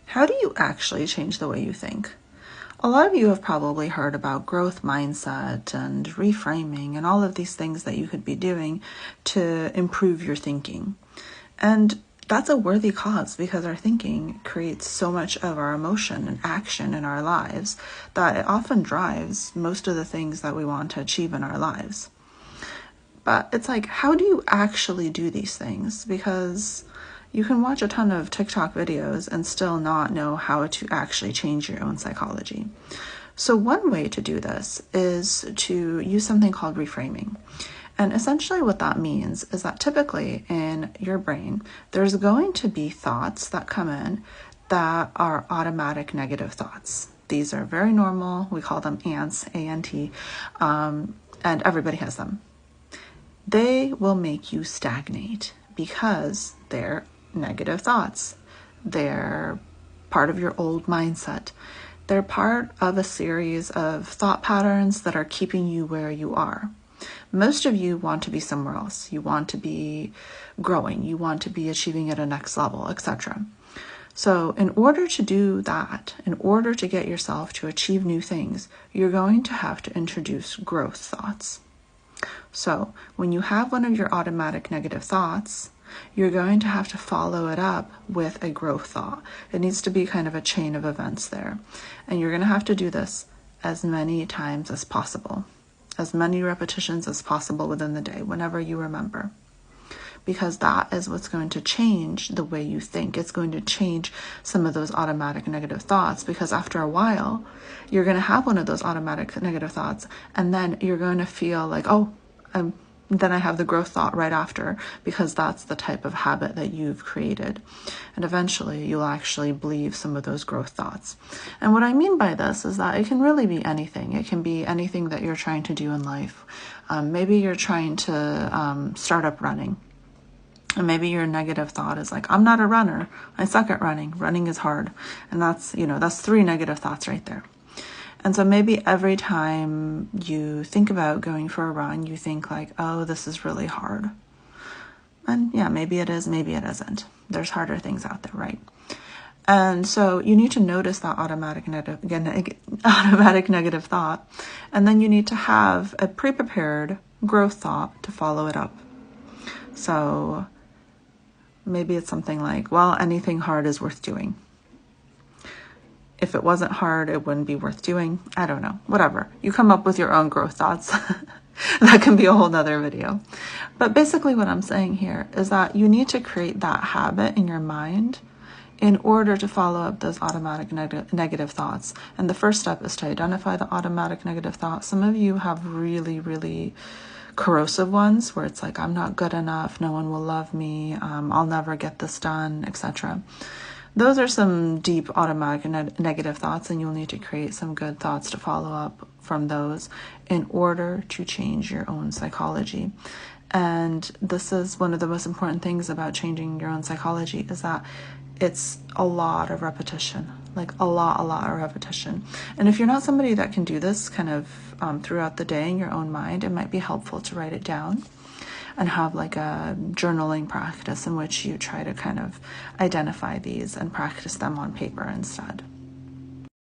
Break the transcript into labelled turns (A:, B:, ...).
A: How do you actually change the way you think? A lot of you have probably heard about growth mindset and reframing and all of these things that you could be doing to improve your thinking. And that's a worthy cause because our thinking creates so much of our emotion and action in our lives that it often drives most of the things that we want to achieve in our lives. But it's like, how do you actually do these things? Because you can watch a ton of TikTok videos and still not know how to actually change your own psychology. So one way to do this is to use something called reframing. And essentially what that means is that typically in your brain, there's going to be thoughts that come in that are automatic negative thoughts. These are very normal. We call them ants, A-N-T, and everybody has them. They will make you stagnate because they're negative thoughts. They're part of your old mindset. They're part of a series of thought patterns that are keeping you where you are. Most of you want to be somewhere else. You want to be growing. You want to be achieving at a next level, etc. So in order to do that, in order to get yourself to achieve new things, you're going to have to introduce growth thoughts. So when you have one of your automatic negative thoughts, you're going to have to follow it up with a growth thought. It needs to be kind of a chain of events there. And you're going to have to do this as many times as possible, as many repetitions as possible within the day, whenever you remember. Because that is what's going to change the way you think. It's going to change some of those automatic negative thoughts, because after a while, you're going to have one of those automatic negative thoughts, and then you're going to feel like, then I have the growth thought right after, because that's the type of habit that you've created. And eventually you'll actually believe some of those growth thoughts. And what I mean by this is that it can really be anything. It can be anything that you're trying to do in life. Maybe you're trying to start up running. And maybe your negative thought is like, I'm not a runner. I suck at running. Running is hard. And that's 3 negative thoughts right there. And so maybe every time you think about going for a run, you think like, oh, this is really hard. And yeah, maybe it is, maybe it isn't. There's harder things out there, right? And so you need to notice that automatic negative thought. And then you need to have a pre-prepared growth thought to follow it up. So maybe it's something like, well, anything hard is worth doing. If it wasn't hard, it wouldn't be worth doing. I don't know, whatever. You come up with your own growth thoughts. That can be a whole nother video. But basically what I'm saying here is that you need to create that habit in your mind in order to follow up those automatic negative thoughts. And the first step is to identify the automatic negative thoughts. Some of you have really, really corrosive ones where it's like, I'm not good enough, no one will love me, I'll never get this done, etc. Those are some deep automatic negative thoughts, and you'll need to create some good thoughts to follow up from those in order to change your own psychology. And this is one of the most important things about changing your own psychology, is that it's a lot of repetition, like a lot of repetition. And if you're not somebody that can do this kind of throughout the day in your own mind, it might be helpful to write it down and have like a journaling practice in which you try to kind of identify these and practice them on paper instead.